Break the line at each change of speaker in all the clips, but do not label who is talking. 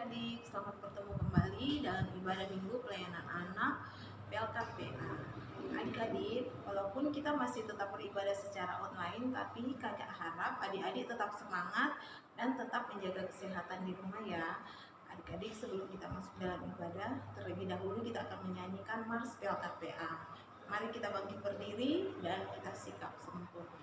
adik-adik, selamat bertemu kembali dalam ibadah minggu pelayanan anak PLKPA. Adik-adik, walaupun kita masih tetap beribadah secara online, tapi kakak harap adik-adik tetap semangat dan tetap menjaga kesehatan di rumah ya. Adik-adik, sebelum kita masuk dalam ibadah, terlebih dahulu kita akan menyanyikan Mars PLKPA. Mari kita bangkit berdiri dan kita sikap sempurna.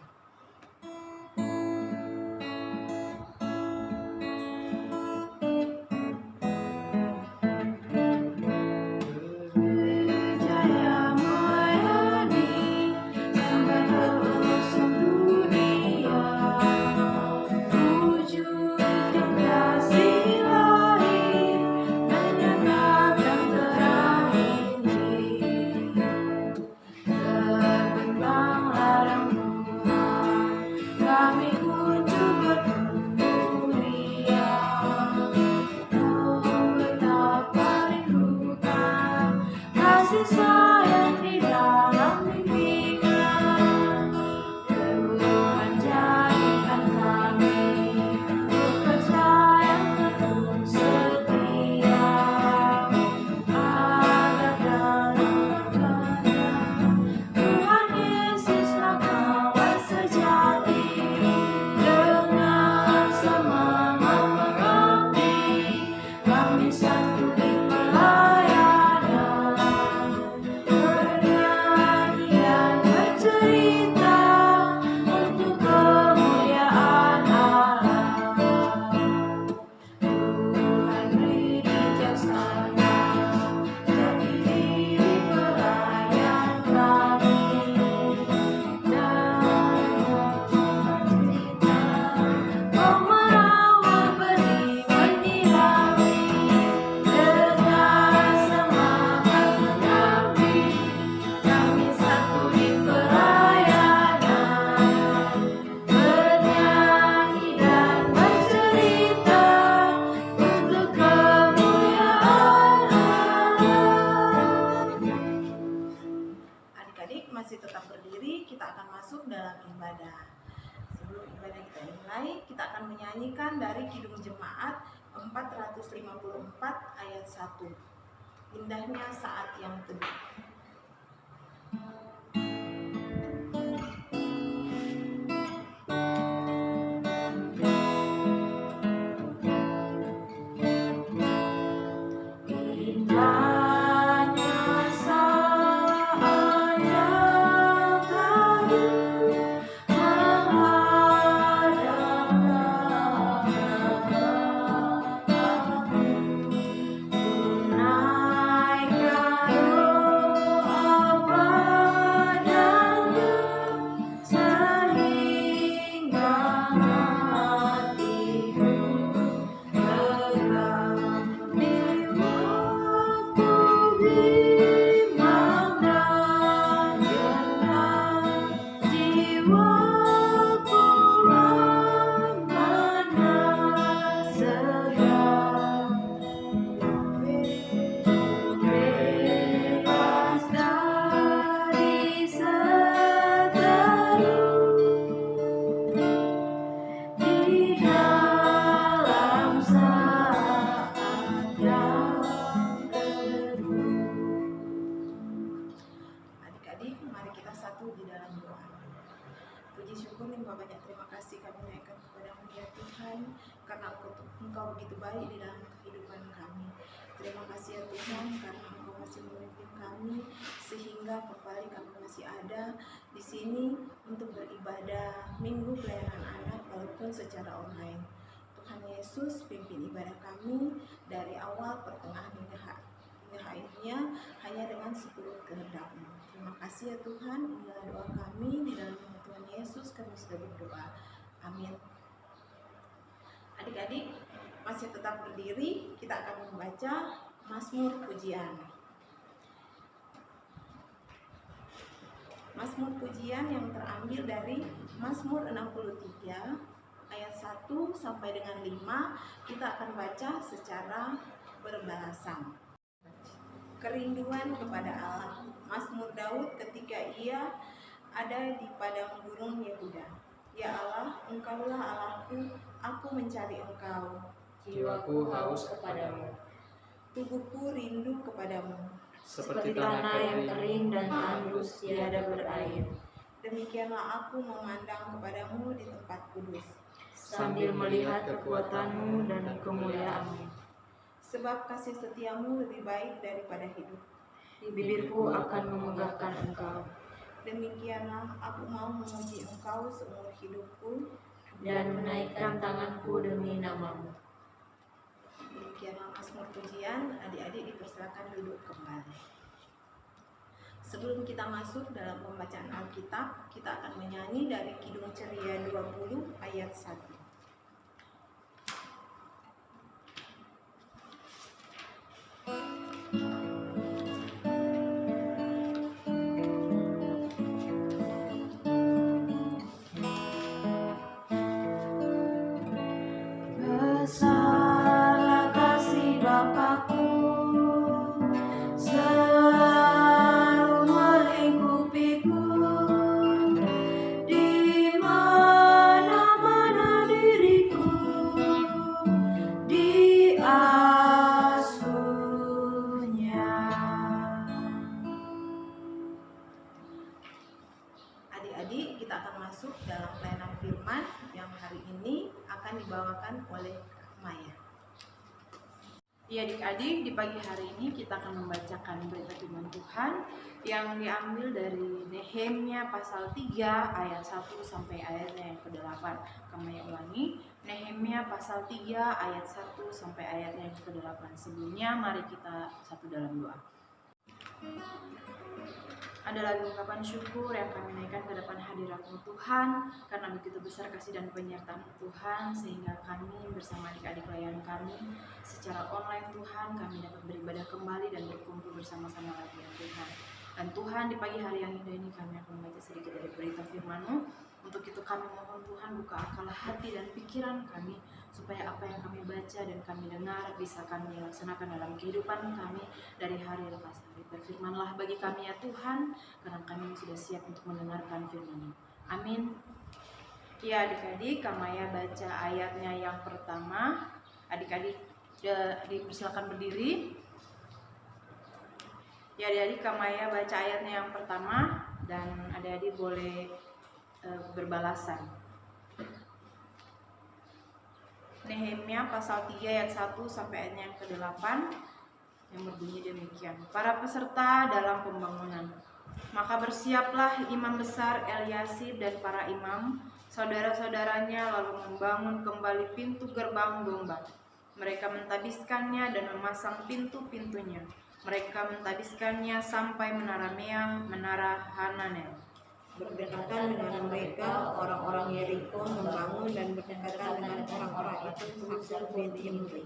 Masih tetap berdiri, kita akan masuk dalam ibadah. Sebelum ibadah kita mulai, kita akan menyanyikan dari Kidung Jemaat 454 ayat 1. Indahnya saat yang teduh. Banyak terima kasih kami naikkan kepada-Mu ya Tuhan, karena Engkau begitu baik di dalam kehidupan kami. Terima kasih ya Tuhan, karena Engkau masih memimpin kami sehingga kembali kami masih ada di sini untuk beribadah minggu pelayanan anak walaupun secara online. Tuhan Yesus pimpin ibadah kami dari awal, pertengahan hingga akhirnya hanya dengan seturut kehendak-Mu. Terima kasih ya Tuhan, inilah doa kami di dalam nama Tuhan Yesus kami sudah berdoa. Amin. Adik-adik masih tetap berdiri, kita akan membaca Mazmur Pujian. Mazmur Pujian yang terambil dari Mazmur 63 ayat 1 sampai dengan 5, kita akan baca secara berbahasa. Kerinduan kepada Allah. Mazmur Daud ketika ia ada di padang gurun Yehuda. Ya Allah, Engkaulah Allahku, aku mencari Engkau.
jiwaku haus kepadamu.
Tubuhku rindu kepadamu.
Seperti tanah yang kering dan tandus tiada berair,
Demikianlah aku memandang kepadamu di tempat kudus,
sambil melihat kekuatanmu dan kemuliaanmu.
sebab kasih setiamu lebih baik daripada hidup.
Bibirku akan memegahkan Engkau,
Demikianlah aku mau memuji Engkau seumur hidupku,
dan menaikkan tanganku demi namamu.
Demikianlah Mazmur pujian. Adik-adik dipersilakan duduk kembali. Sebelum kita masuk dalam pembacaan Alkitab, kita akan menyanyi dari Kidung Ceria 20 ayat 1.
Besarlah kasih Bapakku, selalu melingkupiku, di mana-mana diriku diasuhnya.
Adik-adik, kita akan masuk dalam pelayanan firman yang hari ini akan dibawakan oleh Maya.
Ya adik-adik, di pagi hari ini kita akan membacakan berita firman Tuhan yang diambil dari Nehemia pasal 3 ayat 1 sampai ayatnya yang ke-8. Kami ulangi, Nehemia pasal 3 ayat 1 sampai ayatnya yang ke-8. Sebelumnya mari kita satu dalam doa. Adalah ungkapan syukur yang kami naikkan ke depan hadirat-Mu Tuhan, karena begitu besar kasih dan penyertaan Tuhan, sehingga kami bersama adik-adik pelayan kami secara online Tuhan, kami dapat beribadah kembali dan berkumpul bersama-sama lagi ya Tuhan. Dan Tuhan, di pagi hari yang indah ini kami akan membaca sedikit dari berita firman-Mu. Untuk itu kami mohon Tuhan buka akal hati dan pikiran kami, supaya apa yang kami baca dan kami dengar bisa kami laksanakan dalam kehidupan kami dari hari lepas hari. Berfirmanlah bagi kami ya Tuhan, karena kami sudah siap untuk mendengarkan firman-Mu. Amin. Ya adik-adik, Kamaya baca ayatnya yang pertama. Adik-adik dipersilakan berdiri. Ya adik-adik, Kamaya baca ayatnya yang pertama, dan adik-adik boleh berbalasan. Nehemia pasal 3 ayat 1 sampai ayatnya yang ke-8 yang berbunyi demikian. Para peserta dalam pembangunan. Maka bersiaplah imam besar Eliasib dan para imam, saudara-saudaranya, lalu membangun kembali pintu gerbang domba. Mereka mentabiskannya dan memasang pintu-pintunya. Mereka mentabiskannya sampai menara Meang, menara Hananel.
Berdekatan dengan mereka, orang-orang Yeriko membangun, dan berdekatan dengan orang-orang itu Haksor bin Imri.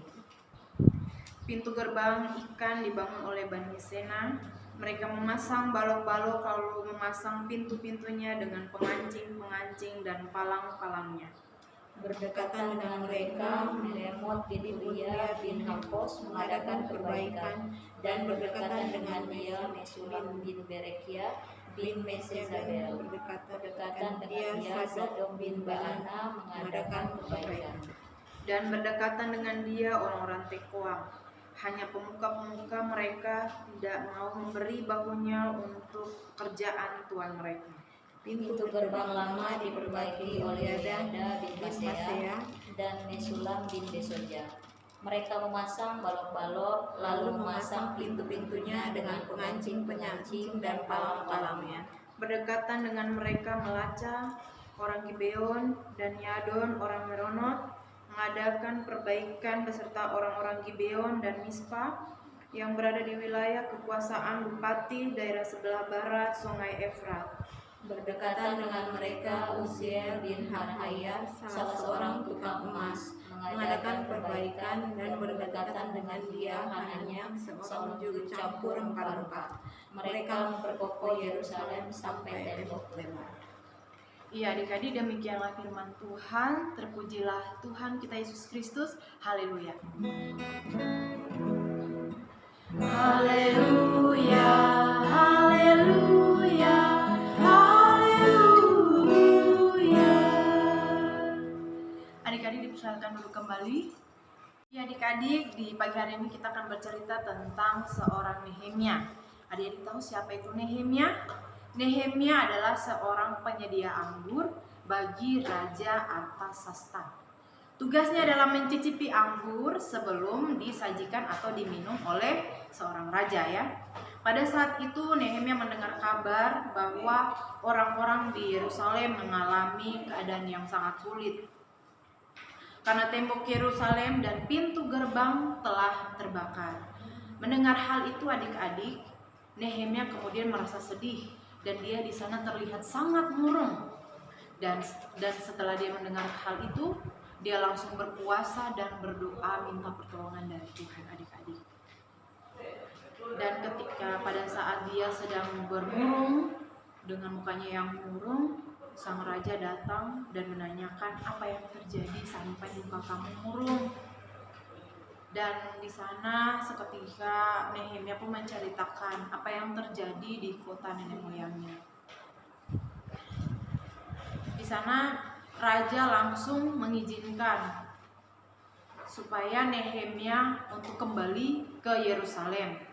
Pintu gerbang ikan dibangun oleh Bani Sena. Mereka memasang balok-balok, lalu memasang pintu-pintunya dengan pengancing-pengancing dan palang-palangnya.
Berdekatan dengan mereka,
Meremot bin Uria bin Hakos mengadakan perbaikan, dan berdekatan dengan dia Mesulam bin Berekia bin Mesezabel. Berdekatan dengan dia Zadok bin Baana mengadakan perbaikan.
Dan berdekatan dengan dia orang-orang Tekoa. Hanya pemuka-pemuka mereka tidak mau memberi bahunya untuk kerjaan tuan mereka.
Pintu gerbang lama diperbaiki oleh Yada bin Masea dan Mesulam bin Besoja. Mereka memasang balok-balok, lalu memasang pintu-pintunya dengan pengancing-pengancing dan palang-palangnya.
Berdekatan dengan mereka Melaca, orang Gibeon, dan Yadon, orang Meronot, mengadakan perbaikan beserta orang-orang Gibeon dan Mispa yang berada di wilayah kekuasaan bupati daerah sebelah barat Sungai Efrat.
berdekatan dengan mereka Uziel bin Harhaya, salah seorang tukang emas, mengadakan perbaikan, dan berdekatan dengan dia Hananya, seorang juru campur rempah-rempah. Mereka memperkokoh Yerusalem sampai tembok lebar.
Iya adik-adik, demikianlah firman Tuhan. Terpujilah Tuhan kita Yesus Kristus. Haleluya. Haleluya, haleluya, haleluya. Adik-adik dipersilakan duduk kembali. Ya adik-adik, di pagi hari ini kita akan bercerita tentang seorang Nehemia. Adik-adik tahu siapa itu Nehemia? Nehemia adalah seorang penyedia anggur bagi Raja Artasasta. Tugasnya adalah mencicipi anggur sebelum disajikan atau diminum oleh seorang raja ya. Pada saat itu Nehemia mendengar kabar bahwa orang-orang di Yerusalem mengalami keadaan yang sangat sulit. Karena tembok Yerusalem dan pintu gerbang telah terbakar. Mendengar hal itu adik-adik, Nehemia kemudian merasa sedih dan dia di sana terlihat sangat murung. Dan setelah dia mendengar hal itu, dia langsung berpuasa dan berdoa minta pertolongan dari Tuhan adik-adik. Dan ketika pada saat dia sedang bermurung dengan mukanya yang murung, sang raja datang dan menanyakan apa yang terjadi sampai muka kamu murung. Dan di sana seketika Nehemia pun menceritakan apa yang terjadi di kota nenek moyangnya. Di sana raja langsung mengizinkan supaya Nehemia untuk kembali ke Yerusalem.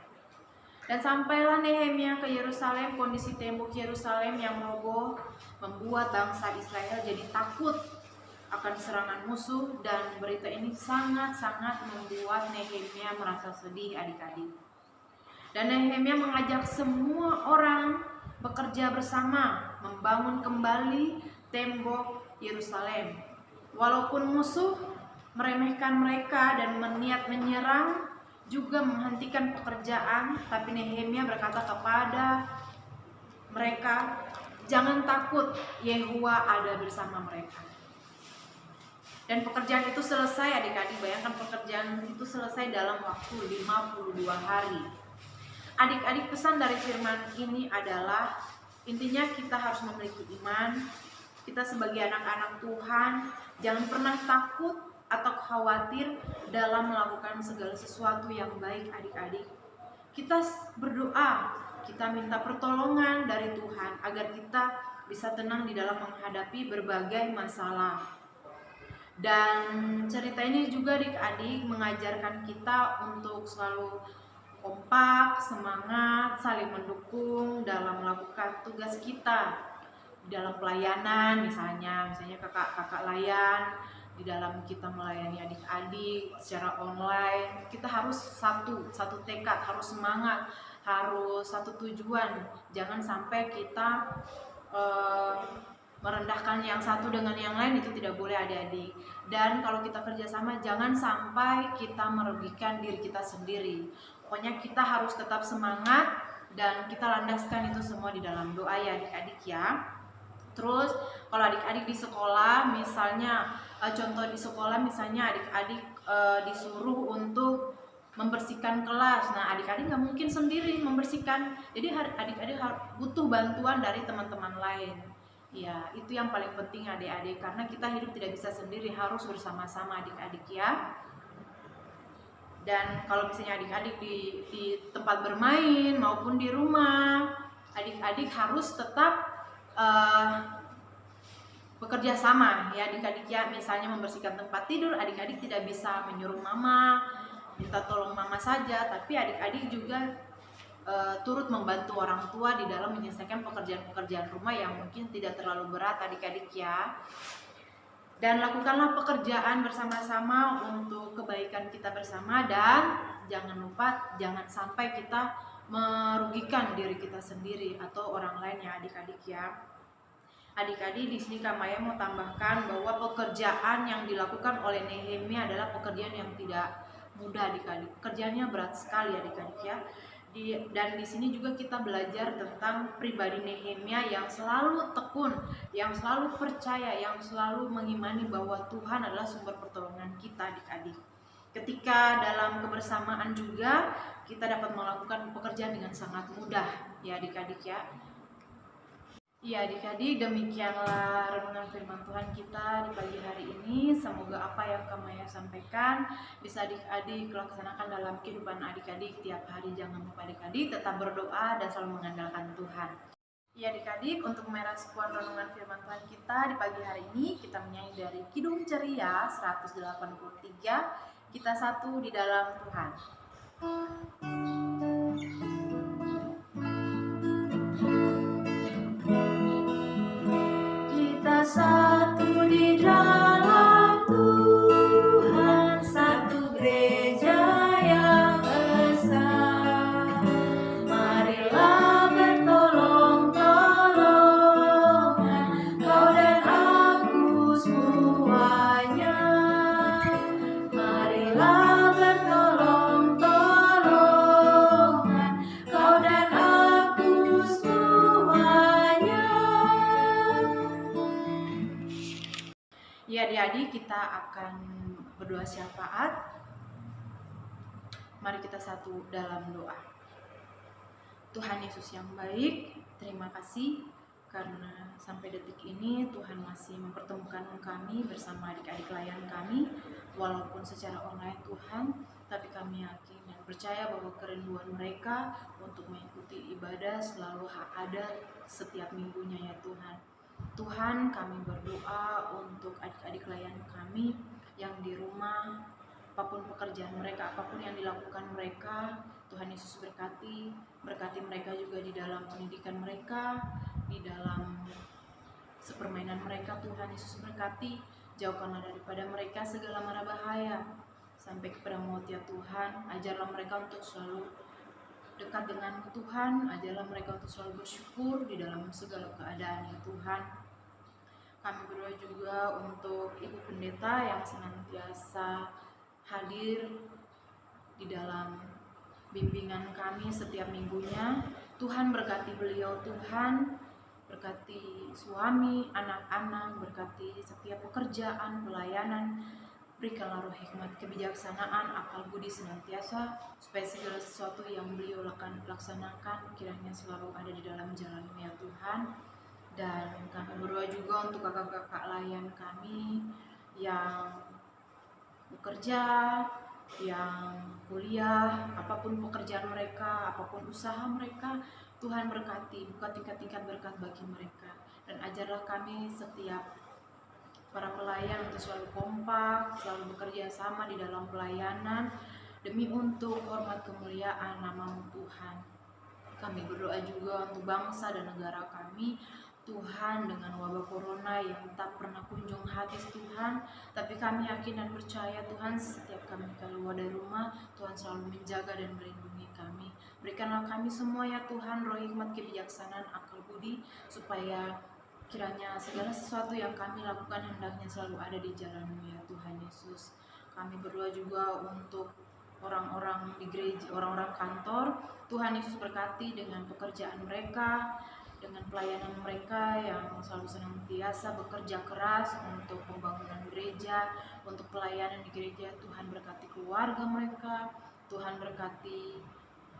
Dan sampailah Nehemia ke Yerusalem, kondisi tembok Yerusalem yang roboh membuat bangsa Israel jadi takut akan serangan musuh, dan berita ini sangat-sangat membuat Nehemia merasa sedih adik-adik. Dan Nehemia mengajak semua orang bekerja bersama membangun kembali tembok Yerusalem. Walaupun musuh meremehkan mereka dan berniat menyerang, juga menghentikan pekerjaan, tapi Nehemia berkata kepada mereka, jangan takut, Yehuwa ada bersama mereka. Dan pekerjaan itu selesai adik-adik, bayangkan pekerjaan itu selesai dalam waktu 52 hari. Adik-adik, pesan dari firman ini adalah, intinya kita harus memiliki iman. Kita sebagai anak-anak Tuhan, jangan pernah takut atau khawatir dalam melakukan segala sesuatu yang baik adik-adik. Kita berdoa, kita minta pertolongan dari Tuhan agar kita bisa tenang di dalam menghadapi berbagai masalah. Dan cerita ini juga adik-adik mengajarkan kita untuk selalu kompak, semangat, saling mendukung dalam melakukan tugas kita dalam pelayanan, misalnya kakak-kakak layan, di dalam kita melayani adik-adik secara online. Kita harus satu tekad, harus semangat, harus satu tujuan. Jangan sampai kita merendahkan yang satu dengan yang lain, itu tidak boleh adik-adik. Dan kalau kita kerjasama, jangan sampai kita merugikan diri kita sendiri. Pokoknya kita harus tetap semangat dan kita landaskan itu semua di dalam doa ya adik-adik ya. Terus kalau adik-adik di sekolah, misalnya contoh di sekolah misalnya adik-adik disuruh untuk membersihkan kelas. Nah adik-adik nggak mungkin sendiri membersihkan, jadi adik-adik butuh bantuan dari teman-teman lain. Ya itu yang paling penting adik-adik, karena kita hidup tidak bisa sendiri, harus bersama-sama adik-adik ya. Dan kalau misalnya adik-adik di tempat bermain maupun di rumah, adik-adik harus tetap bekerja sama ya adik-adik ya. Misalnya membersihkan tempat tidur, adik-adik tidak bisa menyuruh mama, minta tolong mama saja, tapi adik-adik juga turut membantu orang tua di dalam menyelesaikan pekerjaan-pekerjaan rumah yang mungkin tidak terlalu berat adik-adik ya. Dan lakukanlah pekerjaan bersama-sama untuk kebaikan kita bersama, dan jangan lupa jangan sampai kita merugikan diri kita sendiri atau orang lain ya adik-adik ya. Adik-adik, di sini Kak Maya mau tambahkan bahwa pekerjaan yang dilakukan oleh Nehemia adalah pekerjaan yang tidak mudah adik-adik. Pekerjaannya berat sekali adik-adik ya. Dan di sini juga kita belajar tentang pribadi Nehemia yang selalu tekun, yang selalu percaya, yang selalu mengimani bahwa Tuhan adalah sumber pertolongan kita adik-adik. Ketika dalam kebersamaan juga kita dapat melakukan pekerjaan dengan sangat mudah ya adik-adik ya. Ya adik-adik, demikianlah renungan firman Tuhan kita di pagi hari ini. Semoga apa yang Kak Maya sampaikan bisa adik-adik laksanakan dalam kehidupan adik-adik tiap hari. Jangan lupa adik-adik tetap berdoa dan selalu mengandalkan Tuhan. Ya adik-adik, untuk merespon renungan firman Tuhan kita di pagi hari ini, kita menyanyi dari Kidung Ceria 183 Kita satu di dalam Tuhan. Kita satu di dalam Tuhan, satu gereja yang esa. Marilah bertolong-tolongan, kau dan aku semuanya. Marilah bertolong-tolongan, kau dan aku semuanya. Ya adik-adik, kita akan berdoa syafaat. Mari kita satu dalam doa. Tuhan Yesus yang baik, terima kasih karena sampai detik ini Tuhan masih mempertemukan kami bersama adik-adik layan kami, walaupun secara online Tuhan, tapi kami yakin dan percaya bahwa kerinduan mereka untuk mengikuti ibadah selalu ada setiap minggunya ya Tuhan. Tuhan, kami berdoa untuk adik-adik layan kami yang di rumah, apapun pekerjaan mereka, apapun yang dilakukan mereka, Tuhan Yesus berkati mereka juga di dalam pendidikan mereka, di dalam sepermainan mereka. Tuhan Yesus berkati, jauhkanlah daripada mereka segala mara bahaya sampai kepada maut ya Tuhan. Ajarlah mereka untuk selalu dekat dengan Tuhan, ajarlah mereka untuk selalu bersyukur di dalam segala keadaan ya Tuhan. Kami berdoa juga untuk Ibu Pendeta yang senantiasa hadir di dalam bimbingan kami setiap minggunya. Tuhan berkati beliau, Tuhan berkati suami, anak-anak, berkati setiap pekerjaan, pelayanan. Berikanlah roh hikmat, kebijaksanaan, akal budi senantiasa, supaya segala sesuatu yang beliau akan laksanakan kiranya selalu ada di dalam jalan-Mu ya Tuhan. Dan kami berdoa juga untuk kakak-kakak layan kami yang bekerja, yang kuliah, apapun pekerjaan mereka, apapun usaha mereka, Tuhan berkati, buka tingkat-tingkat berkat bagi mereka. Dan ajarlah kami setiap para pelayan untuk selalu kompak, selalu bekerja sama di dalam pelayanan demi untuk hormat kemuliaan nama-Mu Tuhan. Kami berdoa juga untuk bangsa dan negara kami, Tuhan, dengan wabah corona yang tak pernah kunjung habis Tuhan, tapi kami yakin dan percaya Tuhan, setiap kami keluar dari rumah, Tuhan selalu menjaga dan melindungi kami. Berikanlah kami semua ya Tuhan roh hikmat, kebijaksanaan, akal budi, supaya kiranya segala sesuatu yang kami lakukan hendaknya selalu ada di jalan-Mu ya Tuhan Yesus. Kami berdoa juga untuk orang-orang di gereja, orang-orang kantor, Tuhan Yesus berkati dengan pekerjaan mereka, dengan pelayanan mereka yang selalu senantiasa bekerja keras untuk pembangunan gereja, untuk pelayanan di gereja. Tuhan berkati keluarga mereka, Tuhan berkati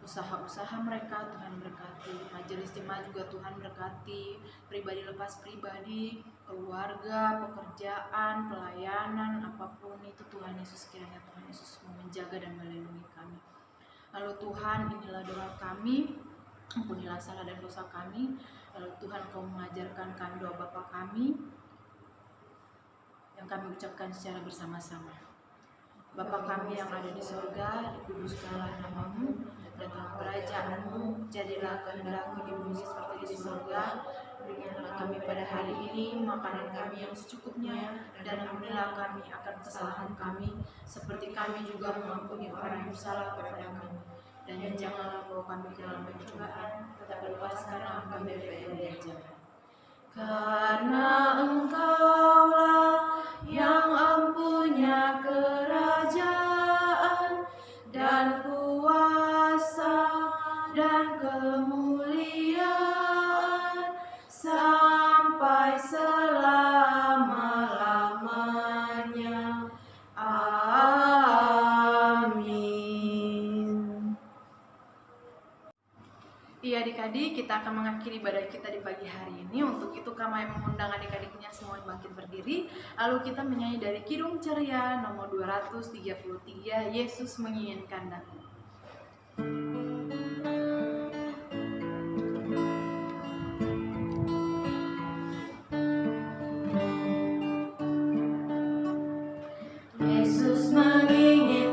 usaha-usaha mereka, Tuhan berkati majelis jemaat juga, Tuhan berkati pribadi lepas pribadi, keluarga, pekerjaan, pelayanan, apapun itu Tuhan Yesus, kiranya Tuhan Yesus menjaga dan melindungi kami. Lalu Tuhan, inilah doa kami, ampunilah salah dan dosa kami. Lalu Tuhan, Kau mengajarkan kami doa Bapa kami yang kami ucapkan secara bersama-sama. Bapa kami yang ada di surga, dikuduskanlah nama-Mu, datanglah kerajaan-Mu, jadilah kehendak-Mu di bumi seperti di surga. Berikanlah kami pada hari ini makanan kami yang secukupnya, dan ampunilah kami akan kesalahan kami, seperti kami juga mengampuni orang yang bersalah kepada kami. Dan janganlah bawa kami ke dalam pencobaan, tetapi lepaskanlah kami dari yang jahat. Karena Engkaulah yang empunya kerajaan dan kuasa dan kemuliaan sampai selama-lamanya. Iya adik-adik, kita akan mengakhiri ibadah kita di pagi hari ini. Untuk itu kami mengundang adik-adiknya semua bangkit berdiri. Lalu kita menyanyi dari Kidung Ceria nomor 233, Yesus Menginginkan Daku. Yesus menginginkan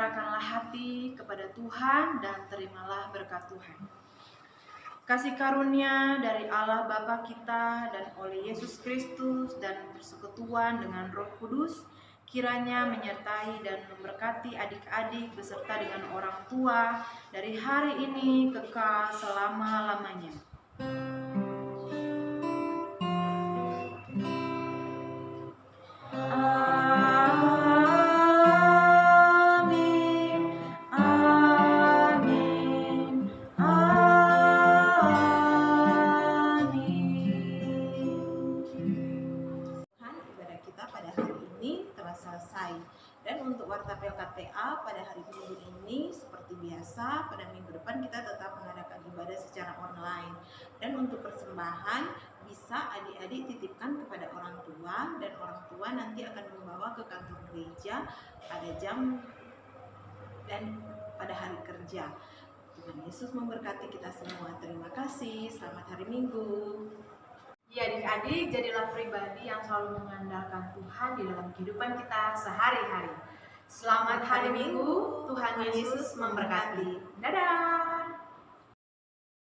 Arahkanlah hati kepada Tuhan dan terimalah berkat Tuhan. Kasih karunia dari Allah Bapa kita dan oleh Yesus Kristus dan persekutuan dengan Roh Kudus kiranya menyertai dan memberkati adik-adik beserta dengan orang tua dari hari ini kekal selama-lamanya.
Selesai. Dan untuk warta PLKTA pada hari Minggu ini seperti biasa, pada minggu depan kita tetap mengadakan ibadah secara online. Dan untuk persembahan bisa adik-adik titipkan kepada orang tua, dan orang tua nanti akan membawa ke kantor gereja pada jam dan pada hari kerja. Tuhan Yesus memberkati kita semua. Terima kasih. Selamat hari Minggu.
Ya adik-adik, jadilah pribadi yang selalu mengandalkan Tuhan di dalam kehidupan kita sehari-hari. Selamat hari Minggu, Tuhan Yesus memberkati. Dadah!